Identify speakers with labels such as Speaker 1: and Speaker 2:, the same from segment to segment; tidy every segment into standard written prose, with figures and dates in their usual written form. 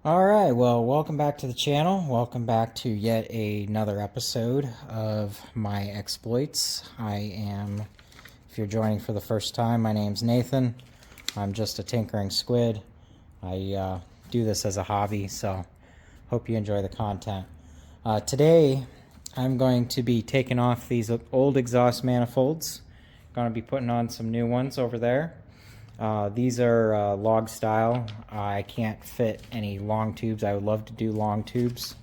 Speaker 1: Alright, well, welcome back to the channel. Welcome back to yet another episode of my exploits. If you're joining for the first time, my name's Nathan. I'm just a Tinkering Squid. I do this as a hobby, so hope you enjoy the content. Today, I'm going to be taking off these old exhaust manifolds. Going to be putting on some new ones over there. These are log style. I can't fit any long tubes. I would love to do long tubes,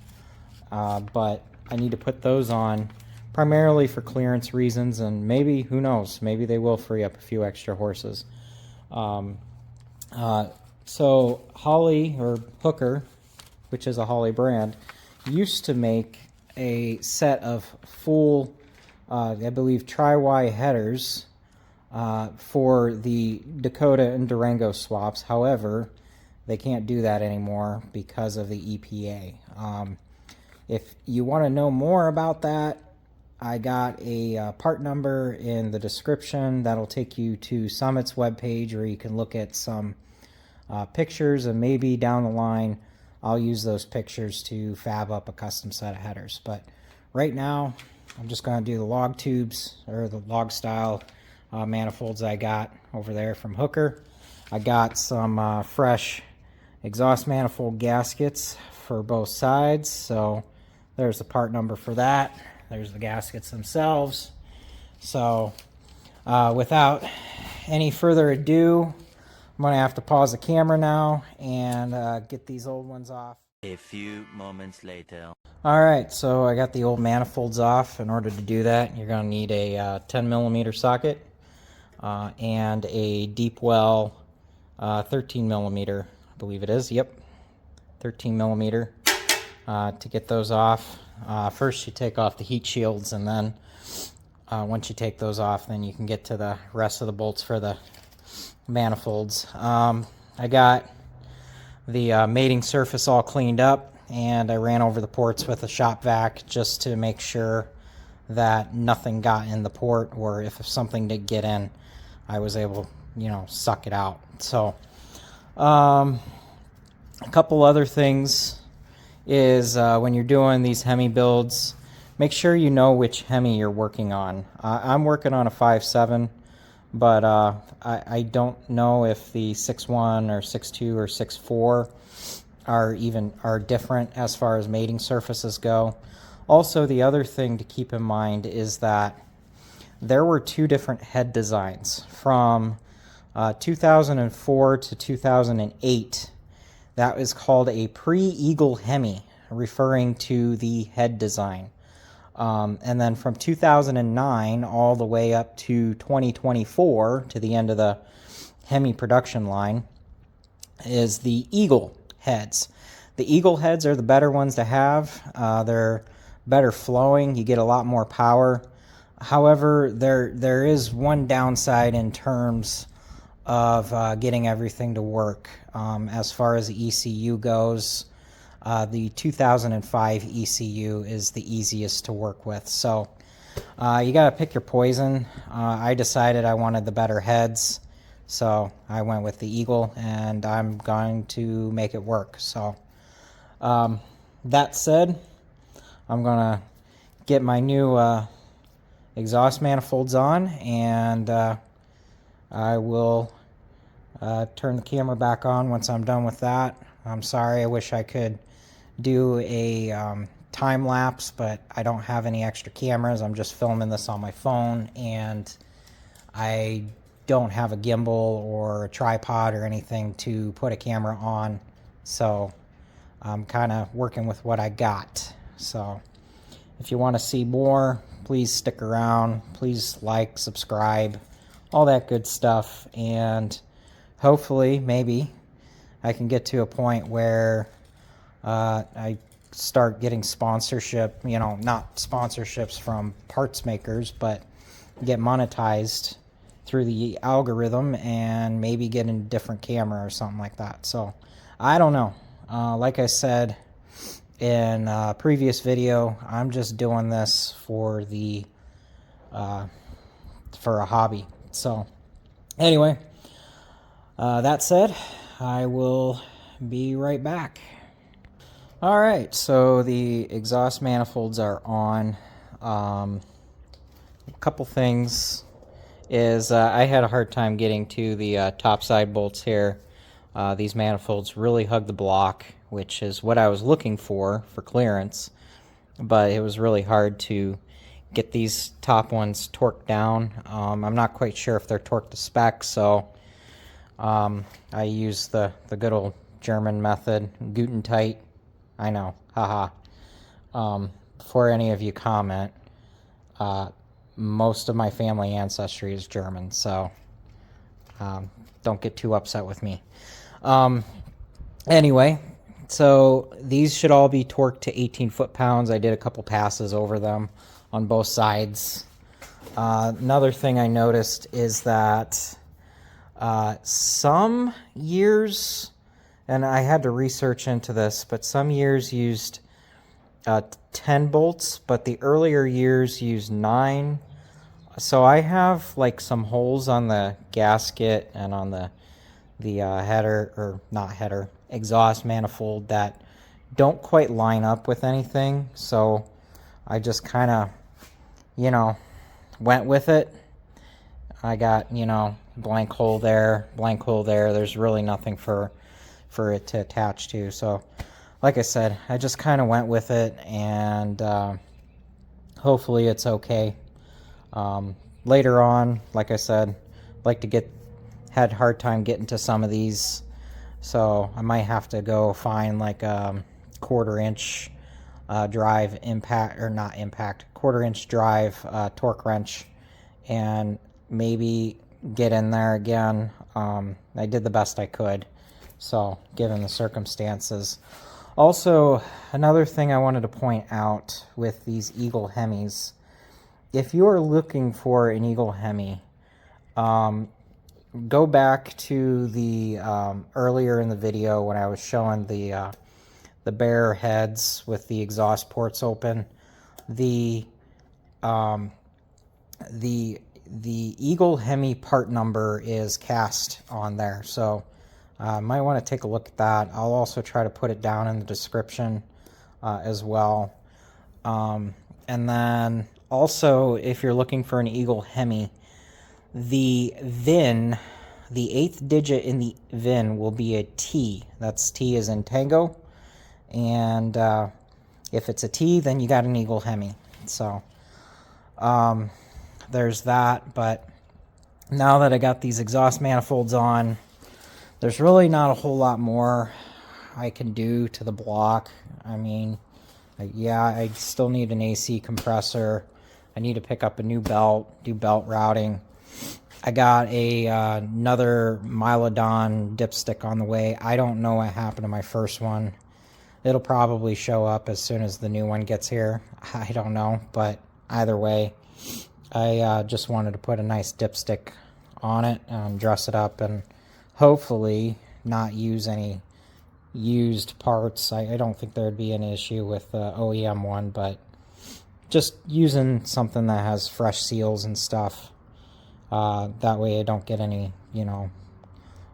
Speaker 1: but I need to put those on primarily for clearance reasons, and maybe, who knows, maybe they will free up a few extra horses. So Holley, or Hooker, which is a Holley brand, used to make a set of full, I believe, tri-Y headers for the Dakota and Durango swaps. However, they can't do that anymore because of the EPA. If you want to know more about that, I got a part number in the description that'll take you to Summit's webpage, where you can look at some pictures, and maybe down the line I'll use those pictures to fab up a custom set of headers. But right now I'm just going to do the log tubes, or the log style manifolds I got over there from Hooker. I got some fresh exhaust manifold gaskets for both sides, so there's the part number for that. There's the gaskets themselves. So without any further ado, I'm going to have to pause the camera now and get these old ones off.
Speaker 2: A few moments later.
Speaker 1: Alright, so I got the old manifolds off. In order to do that, you're going to need a 10mm socket and a deep well 13mm, I believe it is. Yep, 13mm to get those off. First you take off the heat shields, and then once you take those off, then you can get to the rest of the bolts for the manifolds. I got the mating surface all cleaned up, and I ran over the ports with a shop vac just to make sure that nothing got in the port, or if something did get in, I was able, suck it out. So a couple other things is when you're doing these Hemi builds, make sure you know which Hemi you're working on. I'm working on a 5.7, but I don't know if the 6.1 or 6.2 or 6.4 are different as far as mating surfaces go. Also, the other thing to keep in mind is that there were two different head designs from 2004 to 2008. That was called a pre-Eagle Hemi, referring to the head design. And then from 2009 all the way up to 2024, to the end of the Hemi production line, is the Eagle heads. The Eagle heads are the better ones to have. They're better flowing. You get a lot more power. However, there is one downside in terms of getting everything to work. As far as the ECU goes, the 2005 ECU is the easiest to work with. So you got to pick your poison. I decided I wanted the better heads, so I went with the Eagle, and I'm going to make it work. So that said, I'm going to get my new exhaust manifolds on, and I will turn the camera back on once I'm done with that. I'm sorry, I wish I could do a time lapse, but I don't have any extra cameras. I'm just filming this on my phone, and I don't have a gimbal or a tripod or anything to put a camera on, so I'm kind of working with what I got. So if you want to see more, please stick around. Please like, subscribe, all that good stuff, and hopefully, maybe, I can get to a point where I start getting sponsorship, not sponsorships from parts makers, but get monetized through the algorithm, and maybe get a different camera or something like that. So I don't know. Like I said in a previous video, I'm just doing this for a hobby. So anyway, that said, I will be right back. All right, so the exhaust manifolds are on. A couple things is I had a hard time getting to the top side bolts here. These manifolds really hug the block, which is what I was looking for clearance, but it was really hard to get these top ones torqued down. I'm not quite sure if they're torqued to spec, so I use the good old German method, Guten tight. I know, haha. Before any of you comment, most of my family ancestry is German, so don't get too upset with me. Anyway, so these should all be torqued to 18 foot-pounds. I did a couple passes over them on both sides. Another thing I noticed is that some years, and I had to research into this, but some years used 10 bolts, but the earlier years used 9. So I have like some holes on the gasket and on the header, or not header, exhaust manifold that don't quite line up with anything. So I just kind of, went with it. I got, blank hole there, blank hole there. There's really nothing for it to attach to. So like I said, I just kind of went with it, and hopefully it's okay. Later on, like I said, had a hard time getting to some of these, so I might have to go find like a quarter-inch drive impact, or not impact, quarter-inch drive torque wrench, and maybe get in there again. I did the best I could, so given the circumstances. Also, another thing I wanted to point out with these Eagle Hemis, if you are looking for an Eagle Hemi, go back to the earlier in the video when I was showing the bare heads with the exhaust ports open. The Eagle Hemi part number is cast on there, so might want to take a look at that. I'll also try to put it down in the description as well. And then also, if you're looking for an Eagle Hemi, the VIN, the 8th digit in the VIN will be a T. That's T as in Tango. And if it's a T, then you got an Eagle Hemi. So there's that. But now that I got these exhaust manifolds on, there's really not a whole lot more I can do to the block. I mean, yeah, I still need an AC compressor. I need to pick up a new belt, do belt routing. I got another Mylodon dipstick on the way. I don't know what happened to my first one. It'll probably show up as soon as the new one gets here. I don't know, but either way, I just wanted to put a nice dipstick on it and dress it up, and hopefully not use any used parts. I don't think there'd be an issue with the OEM one, but just using something that has fresh seals and stuff. That way I don't get any,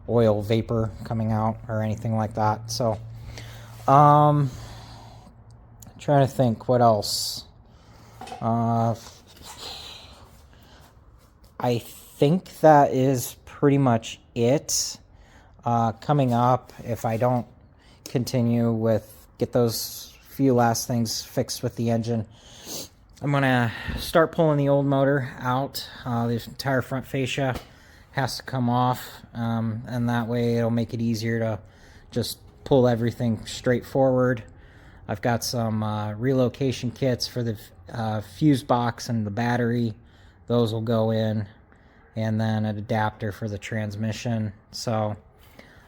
Speaker 1: oil vapor coming out or anything like that. So, trying to think what else. I think that is pretty much it. Coming up, if I don't continue get those few last things fixed with the engine, I'm going to start pulling the old motor out. The entire front fascia has to come off, and that way it'll make it easier to just pull everything straight forward. I've got some relocation kits for the fuse box and the battery. Those will go in, and then an adapter for the transmission. So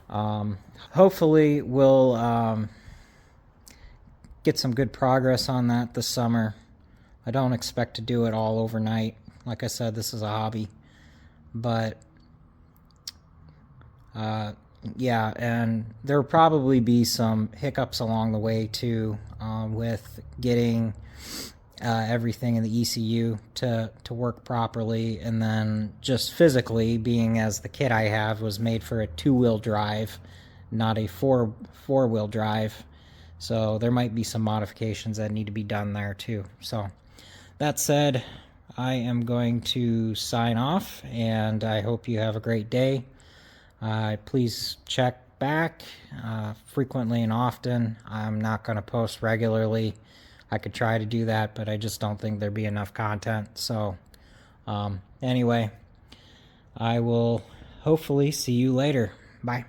Speaker 1: hopefully we'll get some good progress on that this summer. I don't expect to do it all overnight. Like I said, this is a hobby. But, yeah, and there will probably be some hiccups along the way, too, with getting everything in the ECU to work properly, and then just physically, being as the kit I have was made for a 2-wheel drive, not a four-wheel drive. So there might be some modifications that need to be done there too. So that said, I am going to sign off, and I hope you have a great day. Please check back frequently and often. I'm not going to post regularly. I could try to do that, but I just don't think there'd be enough content. So anyway, I will hopefully see you later. Bye.